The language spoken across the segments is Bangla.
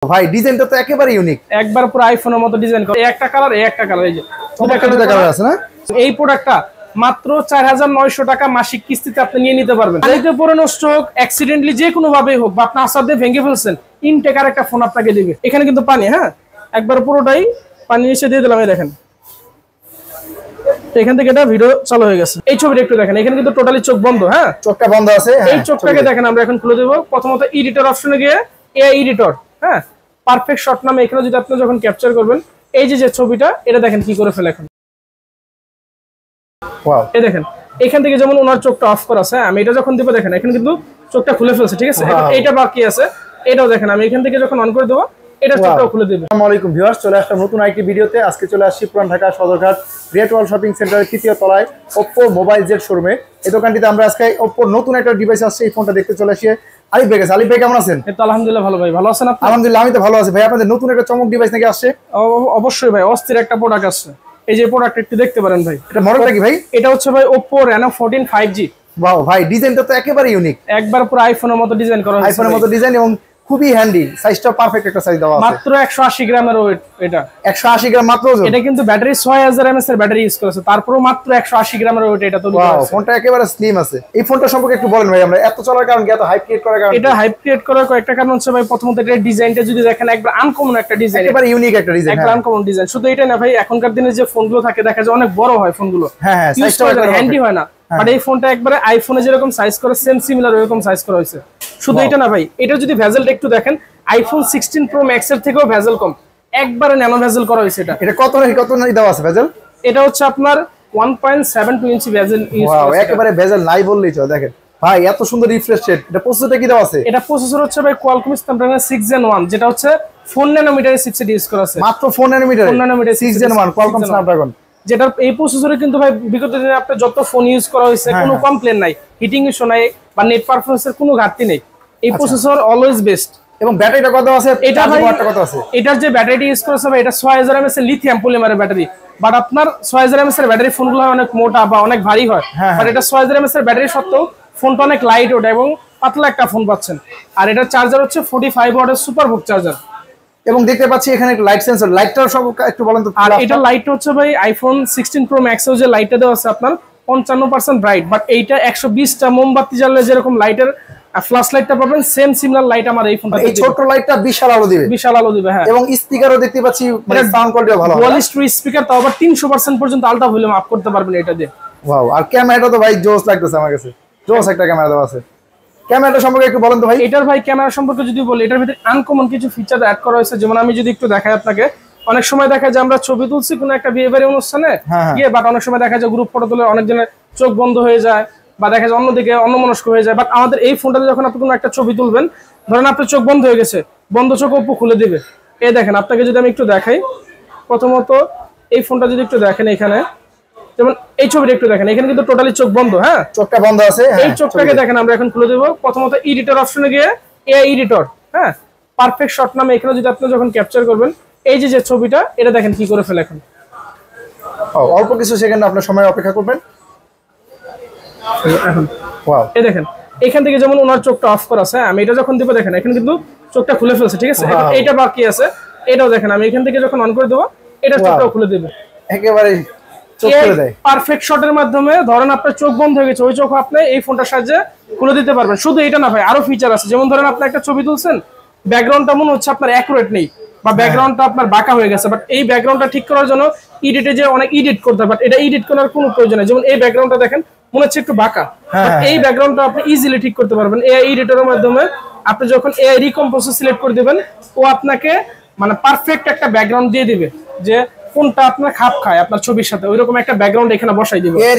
ভাই ডিজাইনটা তো একেবারে ইউনিক, একবার পুরো আইফোনের মতো ডিজাইন করা। একটা কালার একটা কালার, এই যে দুটো কালার আছে না। এই প্রোডাক্টটা মাত্র 4900 টাকা মাসিক কিস্তিতে আপনি নিয়ে নিতে পারবেন। গাড়িতে পুরনো স্ট্রোক অ্যাক্সিডেন্টলি যে কোনো ভাবেই হোক বা আপনি আসার দিয়ে ভেঙে ফেলছেন, ইনটেকার একটা ফোন আপনাকে দিবে। এখানে কিন্তু পানি, হ্যাঁ একবার পুরোটাই পানি এসে দিয়ে দিলাম। এই দেখেন এখান থেকে এটা ভিডিও চালু হয়ে গেছে। এই ছবিটা একটু দেখেন, এখানে কিন্তু টোটালি চোখ বন্ধ, হ্যাঁ চোখটা বন্ধ আছে। এই চোখটাকে দেখেন আমরা এখন খুলে দেবো। প্রথমত এডিটর অপশনে গিয়ে এআই এডিটর, হ্যাঁ পারফেক্ট শট নামে এখানে যদি আপনি যখন ক্যাপচার করবেন, এই যে ছবিটা এটা দেখেন কি করে ফেলে এখন। ওয়াও, এই দেখেন এখান থেকে যেমন ওনার চোখটা অফ করা আছে, আমি এটা যখন দিব দেখেন এখানে কিন্তু চোখটা খুলে ফেলছে, ঠিক আছে। এইটা বাকি আছে, এটাও দেখেন আমি এখান থেকে যখন অন করে দেবো এটা চোখটাও খুলে দেবে। আসসালামু আলাইকুম ভিউয়ার্স, চলে আসলাম নতুন আরেকটি ভিডিওতে। আজকে চলে আসছি পুরান ঢাকা সদরঘাট গ্রেট ওয়াল শপিং সেন্টারের তৃতীয় তলায় Oppo মোবাইল জেড শোরুমে। এই দোকানটিতে আমরা আজকে Oppo নতুন একটা ডিভাইস আসছে, এই ফোনটা দেখতে চলে আসি। আলিফ ভাই গেছে। আলিফ ভাই কেমন আছেন? এই তো আলহামদুলিল্লাহ ভালো ভাই, ভালো আছেন আপনি? আলহামদুলিল্লাহ আমি তো ভালো আছি ভাই। আপনাদের নতুন একটা চমক ডিভাইস নাকি আসছে? অবশ্যই ভাই, অস্থির একটা প্রোডাক্ট আসছে। এই যে প্রোডাক্ট একটু দেখতে পারেন ভাই। এটা মডেলটা কি ভাই? এটা হচ্ছে ভাই Oppo Reno 14 5G। ওয়াও ভাই, ডিজাইনটা তো একেবারে ইউনিক, একবার পুরো আইফোনের মতো ডিজাইন করা হয়েছে। আইফোনের মতো ডিজাইন এবং খুবই হ্যান্ডি, সাইজটা পারফেক্ট একটা সাইজ দেওয়া আছে। মাত্র 180 গ্রামের ওয়েট। এটা 180 গ্রাম মাত্র। এটা কিন্তু ব্যাটারি 6000 mAh এর ব্যাটারি ইউজ করেছে, তারপরেও মাত্র 180 গ্রামের ওয়েট এটা তৈরি করা হয়েছে। ফোনটা একেবারে স্লিম আছে। এই ফোনটা সম্পর্কে একটু বলেন ভাই। আমরা এত চলার কারণ কি, এত হাইপ ক্রিয়েট করার কারণ? এটা হাইপ ক্রিয়েট করার কয়েকটা কারণ হচ্ছে ভাই, প্রথমত এর ডিজাইনটা যদি দেখেন একবার আনকমন একটা ডিজাইন, একেবারে ইউনিক একটা ডিজাইন, একবার আনকমন ডিজাইন। শুধু এটা না ভাই, এখনকার দিনে যে ফোনগুলো থাকে দেখা যায় অনেক বড় হয় ফোনগুলো, হ্যাঁ সাইজটা হ্যান্ডি হয় না। বাট এই ফোনটা একবারে আইফোনে যেরকম সাইজ করে সেম সিমিলার এরকম সাইজ করা হয়েছে। শুধু এটা না ভাই, এটা যদি ভেজেলটা একটু দেখেন, আইফোন 16 Pro Max এর থেকেও ভেজেল কম, একবারে ন্যানো ভেজেল করা হয়েছে। এটা কত নাকি দেওয়া আছে ভেজেল? এটা হচ্ছে আপনার 1.72 ইঞ্চি ভেজেল ইউজ করা আছে। একেবারে ভেজেল নাই বললেই চলে। দেখেন ভাই এত সুন্দর রিফ্রেশ রেট। এটা প্রসেসরটা কি দেওয়া আছে? এটা প্রসেসর হচ্ছে ভাই Qualcomm Snapdragon 6 Gen 1, যেটা হচ্ছে 4 ন্যানোমিটারের চিপসেট ইউজ করা আছে। মাত্র 4 ন্যানোমিটার 6 Gen 1 Qualcomm Snapdragon। যেটা এই প্রসেসরে কিন্তু ভাই বিগত দিনে আপনি যত ফোন ইউজ করা হয়েছে কোনো কমপ্লেন নাই, হিটিং ইস্যু নাই বা নেট পারফরম্যান্সের কোনো ঘাটতি নেই। এই প্রসেসর অলওয়েজ বেস্ট। এবং ব্যাটারিটা কত আছে? এটা ভাই কত আছে? এটার যে ব্যাটারিটি ইউজ করা হবে এটা 6000 mAh এর লিথিয়াম পলিমারের ব্যাটারি। বাট আপনার 6000 mAh এর ব্যাটারি ফোনগুলো অনেক মোটা বা অনেক ভারী হয়, বাট এটা 6000 mAh এর ব্যাটারি সত্ত্বেও ফোনটা অনেক লাইট ওয়েট এবং পাতলা একটা ফোন পাচ্ছেন। আর এটার চার্জার হচ্ছে 45 ওয়াটের সুপারবুক চার্জার। এবং দেখতে পাচ্ছি এখানে লাইট সেন্সর, লাইটটার সব একটু বলেন তো। আর এটা লাইটটা হচ্ছে ভাই আইফোন 16 Pro Max এর যে লাইটটা দেওয়া আছে আপনার 55% ব্রাইট, বাট এইটা 120টা মোমবাতি জ্বাললে যেরকম লাইটের ফ্ল্যাশ লাইটটা পাবেন সেম সিমিলার লাইট আমার এই ফোনটা। এই ছোট লাইটটা বিশাল আলো দিবে, বিশাল আলো দিবে, হ্যাঁ। এবং স্পিকারও দেখতে পাচ্ছি, মানে সাউন্ড কোয়ালিটিও ভালো। ডুয়াল স্পিকার, তাও আবার 300% পর্যন্ত আলট্রা ভলিউম আপ করতে পারবেন এটা দিয়ে। ওয়াও, আর ক্যামেরাটা তো ভাই জোস লাগতেছে আমার কাছে। জোস একটা ক্যামেরা দেওয়া আছে। ক্যামেরাটা সম্পর্কে একটু বলেন তো ভাই। এটার ভাই ক্যামেরা সম্পর্কে যদি বলি, এটার ভিতরে আনকমন কিছু ফিচার অ্যাড করা হয়েছে। যেমন আমি যদি একটু দেখাই আপনাকে, অনেক সময় দেখা যায় আমরা ছবি তুলছি কোনো একটা বিয়ে বাড়ি অনুষ্ঠানে গিয়ে, বাট অনেক সময় দেখা যায় গ্রুপ ফটো তুলে অনেকজনের চোখ বন্ধ হয়ে যায় বা দেখা যায় অন্যদিকে অন্যমনস্ক হয়ে যায়। বাট আমাদের এই ফোনটাতে যখন আপনি কোনো একটা ছবি তুলবেন, ধরেন আপনার চোখ বন্ধ হয়ে গেছে, বন্ধ চোখ Oppo খুলে দিবে। এই দেখেন আপনাকে যদি আমি একটু দেখাই, প্রথমত এই ফোনটা যদি একটু দেখেন, এখানে যেমন এই ছবিটা একটু দেখেন, এখানে কিন্তু টোটালি চোখ বন্ধ, হ্যাঁ চোখটা বন্ধ আছে। এই চোখটাকে দেখেন আমরা এখন খুলে দেবো। প্রথমত এডিটর অপশনে গিয়ে এআই এডিটর, হ্যাঁ পারফেক্ট শট নামে এখানে যদি আপনি যখন ক্যাপচার করবেন, এই যে ছবিটা এটা দেখেন কি করে ফেলে এখন। অল্প কিছু সেকেন্ড আপনার সময় অপেক্ষা করবেন। এখন ওয়াও, এই দেখেন এখান থেকে যেমন ওনার চোখটা অফ করা আছে, আমি এটা যখন দিব দেখেন এখানে কিন্তু চোখটা খুলে ফেলছে, ঠিক আছে। এইটা বাকি আছে, এটাও দেখেন আমি এখান থেকে যখন অন করে দেবো এটা চোখটাও খুলে দেবে। একেবারে চোখ খুলে দেয় পারফেক্ট শটের মাধ্যমে। ধরেন আপনার চোখ বন্ধ হয়ে গেছে, ওই চোখ আপনি এই ফোনটার সাহায্যে খুলে দিতে পারবেন। শুধু এটা না ভাই, আরো ফিচার আছে। যেমন ধরেন আপনি একটা ছবি তুলছেন, ব্যাকগ্রাউন্ডটা মনে হচ্ছে আপনার অ্যাকুরেট নেই বা ব্যাকগ্রাউন্ডটা আপনার বাঁকা হয়ে গেছে, বাট এই ব্যাকগ্রাউন্ডটা ঠিক করার জন্য এডিটে যে অনেক এডিট করতে হয়, বাট এটা এডিট করার কোনো প্রয়োজন নেই। যেমন এই ব্যাকগ্রাউন্ডটা দেখেন মনে হচ্ছে একটু বাঁকা, এই ব্যাকগ্রাউন্ডটা আপনি ইজিলি ঠিক করতে পারবেন এআই এডিটরের মাধ্যমে। আপনি যখন এআই রিকম্পোজ সিলেক্ট করে দিবেন, ও আপনাকে মানে পারফেক্ট একটা ব্যাকগ্রাউন্ড দিয়ে দিবে, যে কোনটা আপনার খাপ খায় আপনার ছবির সাথে, ওইরকম একটা ব্যাকগ্রাউন্ড এখানে বসাই দিবে। এর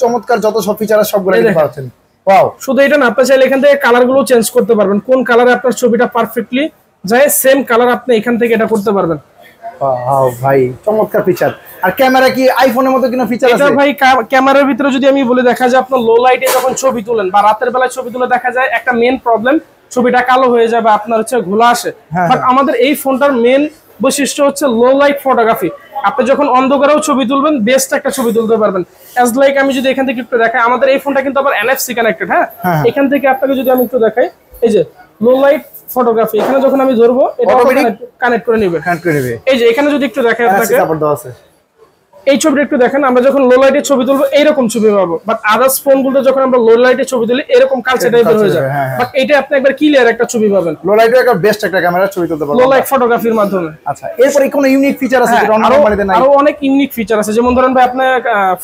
চমৎকার যত সব ফিচার আছে সবগুলো দেখতে পাচ্ছেন। ওয়াও, শুধু এটা না, আপনি চাইলে এখান থেকে কালার গুলো চেঞ্জ করতে পারবেন, কোন কালারে আপনার ছবিটা পারফেক্টলি যায় সেম কালার আপনি এখান থেকে এটা করতে পারবেন। ওয়াও ভাই, চমৎকার ফিচার। আর ক্যামেরা কি আইফোনের মতো কিনা ফিচার আছে? এটা ভাই ক্যামেরার ভিতরে যদি আমি বলে, দেখা যায় আপনার লো লাইটে যখন ছবি তুলেন বা রাতের বেলায় ছবি তুলে দেখা যায় একটা মেন প্রবলেম, ছবিটা কালো হয়ে যায় বা আপনার হচ্ছে ঘোলা আসে। বাট আমাদের এই ফোনটার মেন বৈশিষ্ট্য হচ্ছে লো লাইট ফটোগ্রাফি। আপনি যখন অন্ধকারেও ছবি তুলবেন বেস্ট একটা ছবি তুলতে পারবেন। অ্যাজ লাইক আমি যদি এখান থেকে একটু দেখাই, আমাদের এই ফোনটা কিন্তু আবার NFC কানেক্টেড, হ্যাঁ এখান থেকে আপনাকে যদি আমি একটু দেখাই, এই যে লো লাইট ফটোগ্রাফি। এখানে যখন আমি ধরবো এটা কানেক্ট করে নেবে। এই যে এখানে যদি একটু দেখেন আপনাকে, এই ছবিটা একটু দেখেন, আমরা যখন লো লাইটে ছবি তুলবো এইরকম ছবি পাবো, বাট আদার্স ফোন গুলো যখন আমরা লো লাইটে ছবি তুলি এরকম কালচার টাইপের হয়ে যায়। বাট এটা আপনি একবার ক্লিয়ার একটা ছবি পাবেন, লো লাইটে একটা বেস্ট একটা ক্যামেরা ছবি তুলতে পারবেন লো লাইট ফটোগ্রাফির মাধ্যমে। আচ্ছা, এরপরে কোন ইউনিক ফিচার আছে যেটা অন্য কোম্পানিতে নাই? আরো অনেক ইউনিক ফিচার আছে, যেমন ধরেন ভাই আপনি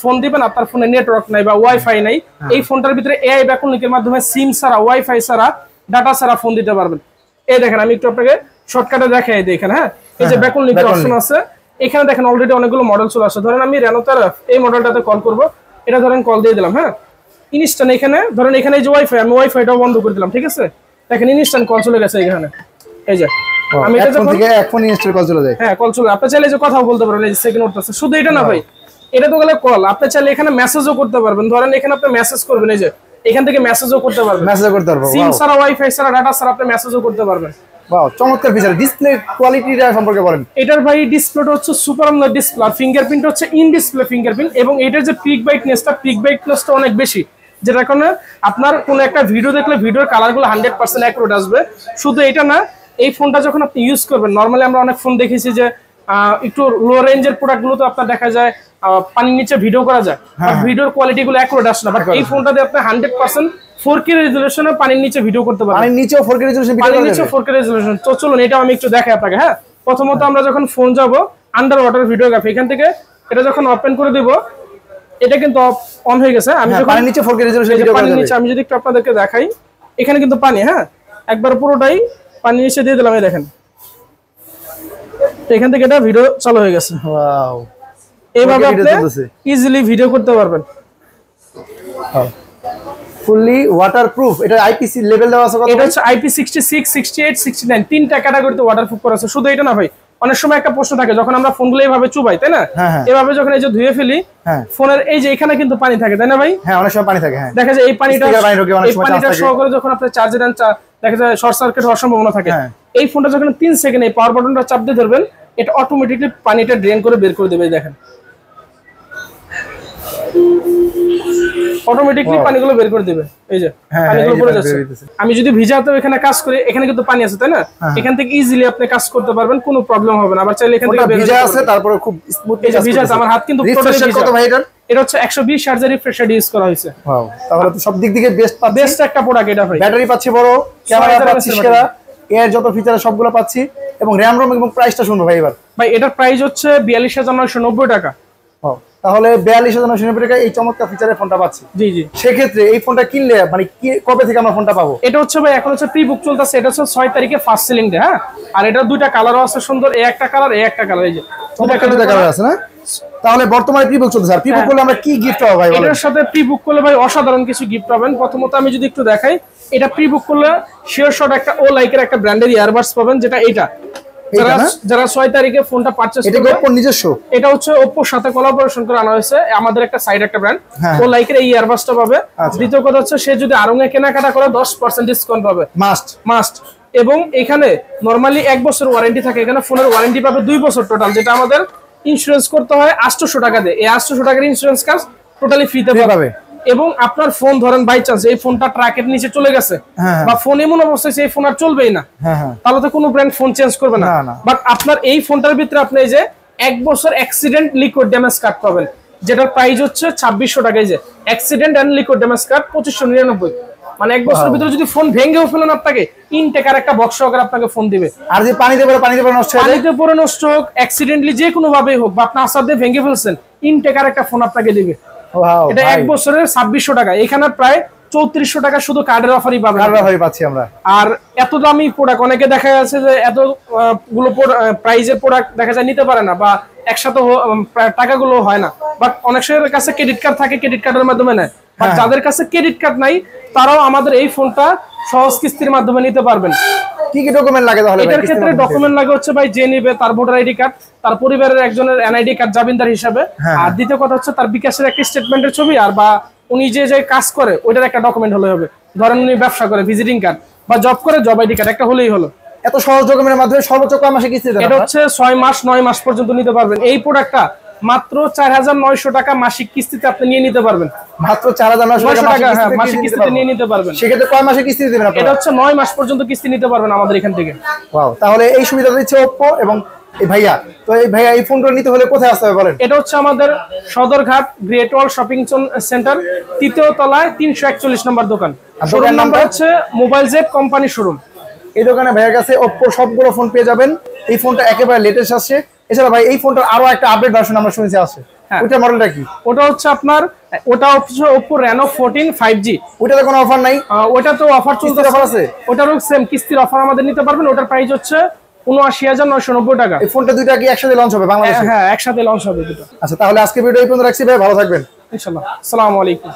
ফোন দিবেন, আপনার ফোনে নেটওয়ার্ক নাই বা ওয়াইফাই নাই, এই ফোনটার ভিতরে এআই ব্যাকন লিংকের মাধ্যমে সিম ছাড়া, ওয়াইফাই ছাড়া, ডাটা ছাড়া ফোন দিতে পারবেন। এই দেখেন আমি একটু আপনাকে শর্টকাটে দেখাই দিই এখানে। হ্যাঁ, এই যে ব্যাকন লিংকের অপশন আছে, এখানে দেখেন অলরেডি অনেকগুলো মডেল চলে আসছে। ধরেন আমি রেনো তারাফ এই মডেলটাতে কল করব, এটা ধরেন কল দিয়ে দিলাম। হ্যাঁ, ইনস্ট্যান্ট এখানে ধরেন এখানে এই যে ওয়াইফাই, আমি ওয়াইফাইটাও বন্ধ করে দিলাম, ঠিক আছে? দেখেন ইনস্ট্যান্ট কল চলে গেছে এখানে। এই যে আমি এটা যখন এখন ইনস্টল কল চলে যায়। হ্যাঁ, কল চলে, আপনি চাইলে যে কথাও বলতে পারবেন, এই যে সেকেন্ড উঠতেছে। শুধু এটা না ভাই, এটা তো গেলে কল, আপনি চাইলে এখানে মেসেজও করতে পারবেন। ধরেন এখানে আপনি মেসেজ করবেন, এই যে এখান থেকে মেসেজও করতে পারবেন, সিম ছাড়া, ওয়াইফাই ছাড়া, ডাটা ছাড়া আপনি মেসেজও করতে পারবেন। ওয়াও, চমৎকার ফিচার। ডিসপ্লে কোয়ালিটিটা সম্পর্কে বলেন। এটার ভাই ডিসপ্লেটা হচ্ছে সুপার আমোলেড ডিসপ্লে, আর ফিঙ্গারপ্রিন্ট হচ্ছে ইন ডিসপ্লে ফিঙ্গারপ্রিন্ট, এবং এটার যে পিক ব্রাইটনেসটা অনেক বেশি, যেটার কারণে আপনার কোনো একটা ভিডিও দেখলে ভিডিওর কালারগুলো 100% অ্যাকুরেট আসবে। শুধু এটা না, এই ফোনটা যখন আপনি ইউজ করবেন, নর্মালি আমরা অনেক ফোন দেখেছি যে একটু লো রেঞ্জের প্রোডাক্টগুলো তো আপনার দেখা যায় পানির নিচে ভিডিও করা যায়, ভিডিওর কোয়ালিটিগুলো অ্যাকুরেট আসে না। বাট এই ফোনটাতে আপনি 100% 4K রেজোলিউশনে পানির নিচে ভিডিও করতে পারবেন। পানির নিচেও 4K রেজোলিউশন, পানির নিচেও 4K রেজোলিউশন। তো চলুন এটা আমি একটু দেখাই আপনাকে। হ্যাঁ, প্রথমত আমরা যখন ফোন যাব আন্ডার ওয়াটার ভিডিওগ্রাফি, এখান থেকে এটা যখন ওপেন করে দিব, এটা কিন্তু অন হয়ে গেছে। আমি যখন পানির নিচে 4K রেজোলিউশন ভিডিও করা যাবে। পানির নিচে আমি যদি একটু আপনাদেরকে দেখাই, এখানে কিন্তু পানি, হ্যাঁ, একবার পুরোটাই পানির নিচে দিয়ে দিলাম, এই দেখেন এখান থেকে এটা ভিডিও চালু হয়ে গেছে। ওয়াও, এইভাবে আপনি ইজিলি ভিডিও করতে পারবেন। Fully waterproof. এটা আইপিসি লেভেল দেওয়া আছে কত? এটা হচ্ছে IP66, 68, 69 তিনটা ক্যাটাগরিতে ওয়াটারপ্রুফ করা আছে। শুধু এটা না ভাই, অনেক সময় একটা প্রশ্ন থাকে যখন আমরা ফোনগুলো এইভাবে চুবাই, তাই না? এভাবে যখন এই যে ধুয়ে ফেলি ফোনের, এই যে এখানে কিন্তু পানি থাকে, তাই না ভাই? হ্যাঁ, অনেক সময় পানি থাকে। হ্যাঁ, দেখা যায় এই পানিটা সহকারে যখন আপনি চার্জে দেন, দেখা যায় শর্ট সার্কিট হওয়ার সম্ভাবনা থাকে। এই ফোনটা যখন 3 সেকেন্ডে পাওয়ার বাটনটা চাপ দিয়ে ধরবেন, এটা অটোমেটিকলি পানিটা ড্রেন করে বের করে দেবে। দেখেন অটোমেটিকলি পানিগুলো বের করে দিবে। এই যে পানিগুলো পড়ে যাচ্ছে। আমি যদি ভিজাতে এখানে কাজ করি, এখানে কিন্তু পানি আছে, তাই না? এখান থেকে ইজিলি আপনি কাজ করতে পারবেন, কোনো প্রবলেম হবে না। আবার চাইলে এখান থেকে ভিজা আছে, তারপরে খুব স্মুথলি কাজ ভিজা আছে। আমার হাত কিন্তু টোটালি ভিজা। কত ভাই এটা? এটা হচ্ছে 120 হার্জের রিফ্রেশ রেট ইউজ করা হয়েছে। ওয়াও, তাহলে তো সব দিক থেকে বেস্ট একটা প্রোডাক্ট এটা ভাই। ব্যাটারি পাচ্ছি বড়, ক্যামেরা পাচ্ছি সেরা, এর যত ফিচার সবগুলো পাচ্ছি, এবং র‍্যাম রম এবং প্রাইসটা শুনবো ভাই এবার। ভাই এটার প্রাইস হচ্ছে 42,990 টাকা। তাহলে 42,990 টাকা এই চমৎকার ফিচারের ফোনটা পাচ্ছি। জি জি। সেক্ষেত্রে এই ফোনটা কিনলে মানে কবে থেকে আমরা ফোনটা পাবো? এটা হচ্ছে ভাই এখন হচ্ছে প্রি বুক চলতেছে, এটা হচ্ছে 6 তারিখে ফার্স্ট সেলিং ডে। হ্যাঁ, আর এটা দুইটা কালারও আছে সুন্দর, এই একটা কালার, এই একটা কালার, এই যে দুইটা কালার আছে না? তাহলে বর্তমানে প্রি বুক চলতেছে। আর প্রি বুক করলে আমরা কি গিফট পাবো ভাই? এটার সাথে প্রি বুক করলে ভাই অসাধারণ কিছু গিফট পাবেন। প্রথমত আমি যদি একটু দেখাই, এটা প্রি বুক করলে শিওর শট একটা ও লাইকের একটা ব্র্যান্ডের ইয়ারবাডস পাবেন, যেটা এটা যারা 6 তারিখে ফোনটা পারচেজ করবে। এটা নিজস্ব, এটা হচ্ছে Oppoর সাথে কোলাবোরেশন করে আনা হয়েছে, আমাদের একটা সাইড একটা ব্র্যান্ড, ও লাইকের এই ইয়ারবাডসটা পাবে। দ্বিতীয় কথা হচ্ছে সে যদি আরঙে কেনাকাটা করে 10% ডিসকাউন্ট পাবে, মাস্ট। এবং এখানে নরমালি 1 বছর ওয়ারেন্টি থাকে, এখানে ফোনের ওয়ারেন্টি পাবে 2 বছর টোটাল, যেটা আমাদের ইন্স্যুরেন্স করতে হয় 800 টাকা দিয়ে। এই 800 টাকার ইন্স্যুরেন্স কাজ টোটালি ফ্রিতে পাবে। এবং আপনার ফোন ধরেন বাই চান্স এই ফোনটা ট্রাকের নিচে চলে গেছে, বা ফোন এমন অবস্থায় এই ফোন আর চলবেই না, তাহলে তো কোনো ব্র্যান্ড ফোন চেঞ্জ করবে না। বাট আপনার এই ফোনটার ভিতরে আপনি এই যে 1 বছর অ্যাক্সিডেন্ট লিকুইড ড্যামেজ কার্ড পাবেন, যেটার প্রাইস হচ্ছে 2600 টাকা। এই যে accident and liquid damage card 2599, মানে 1 বছরের ভিতরে যদি ফোন ভেঙেও ফেলেন আপনাকে ইনটেকার একটা বক্স সহকারে আপনাকে ফোন দিবে। আর যে পানিতে পড়ে নষ্ট হয়, পানিতে পড়ে নষ্ট হোক, অ্যাক্সিডেন্টলি যে কোনো ভাবেই হোক, বা আপনি আসার দিয়ে ভেঙে ফেলছেন, ইনটেকার একটা ফোন আপনাকে দিবে। এটা 1 বছরের 2600 টাকা। এখানে প্রায় 3400 টাকা শুধু কার্ডের অফারই পাবেন, পাচ্ছি আমরা। আর এত দামি প্রোডাক্ট অনেকে দেখা যাচ্ছে যে এত গুলো প্রাইজের প্রোডাক্ট দেখা যায় নিতে পারে না, বা একসাথে টাকাগুলো হয় না। বাট অনেক সময়ের কাছে ক্রেডিট কার্ড থাকে, ক্রেডিট কার্ডের মাধ্যমে নেয়। বাট যাদের কাছে ক্রেডিট কার্ড নাই তারাও আমাদের এই ফোনটা সহজ কিস্তির মাধ্যমে নিতে পারবেন। কি কি ডকুমেন্ট লাগে তাহলে? এটার ক্ষেত্রে ডকুমেন্ট লাগে হচ্ছে ভাই যে নিবে তার ভোটার আইডি কার্ড, তার পরিবারের একজনের এনআইডি কার্ড জামিনদার হিসাবে, আর দ্বিতীয় কথা হচ্ছে তার বিকাশের একটা স্টেটমেন্টের ছবি, আর বা উনি যে কাজ করে ওইটার একটা ডকুমেন্ট হলে হবে। ধরেন উনি ব্যবসা করে, ভিজিটিং কার্ড, বা জব করে জব আইডি কার্ড, একটা হলেই হলো। এত সহজ ডকুমেন্টের মাধ্যমে সর্বোচ্চ কয় মাসে কিস্তি দেন? এটা হচ্ছে 6 মাস 9 মাস পর্যন্ত নিতে পারবেন। এই প্রোডাক্টটা মাত্র 4900 টাকা মাসিক কিস্তিতে আপনি নিয়ে নিতে পারবেন। মাত্র 4900 টাকা মাসিক কিস্তিতে নিয়ে নিতে পারবেন। সেক্ষেত্রে কয় মাসে কিস্তি দিবেন আপনারা? এটা হচ্ছে 9 মাস পর্যন্ত কিস্তি নিতে পারবেন আমাদের এখান থেকে। ওয়াও, তাহলে এই সুবিধা দিচ্ছে Oppo এবং এই ভাইয়া। তো এই ভাইয়া এই ফোনটা নিতে হলে কোথায় আসতে হবে বলেন? এটা হচ্ছে আমাদের সদরঘাট গ্রেট ওয়াল শপিং সেন্টার, 3য় তলায় 341 নম্বর দোকান। শোরুম নাম্বার হচ্ছে মোবাইল জেড কোম্পানি শোরুম। এই দোকানে ভাইয়ের কাছে Oppo সবগুলো ফোন পেয়ে যাবেন। এই ফোনটা একেবারে লেটেস্ট আসছে। এছাড়া ভাই এই ফোনটার আরো একটা আপডেট ভার্সন আমরা শুনেছি আছে, ওটা মডেলটা কি? ওটা হচ্ছে আপনার Oppo Reno 14 5G। ওটাতে কোনো অফার নাই? ওটা তো অফার চলতে অফার আছে, ওটারও সেম কিস্তির অফার আমাদের নিতে পারবেন। ওটার প্রাইস হচ্ছে ৭৯,৯৯০ টাকা। এই ফোনটা দুইটা কি একসাথে লঞ্চ হবে বাংলাদেশে? হ্যাঁ, একসাথে লঞ্চ হবে দুটো। আচ্ছা, তাহলে আজকে ভিডিও এই পর্যন্ত রাখছি ভাই, ভালো থাকবেন ইনশাআল্লাহ। আসসালামু আলাইকুম।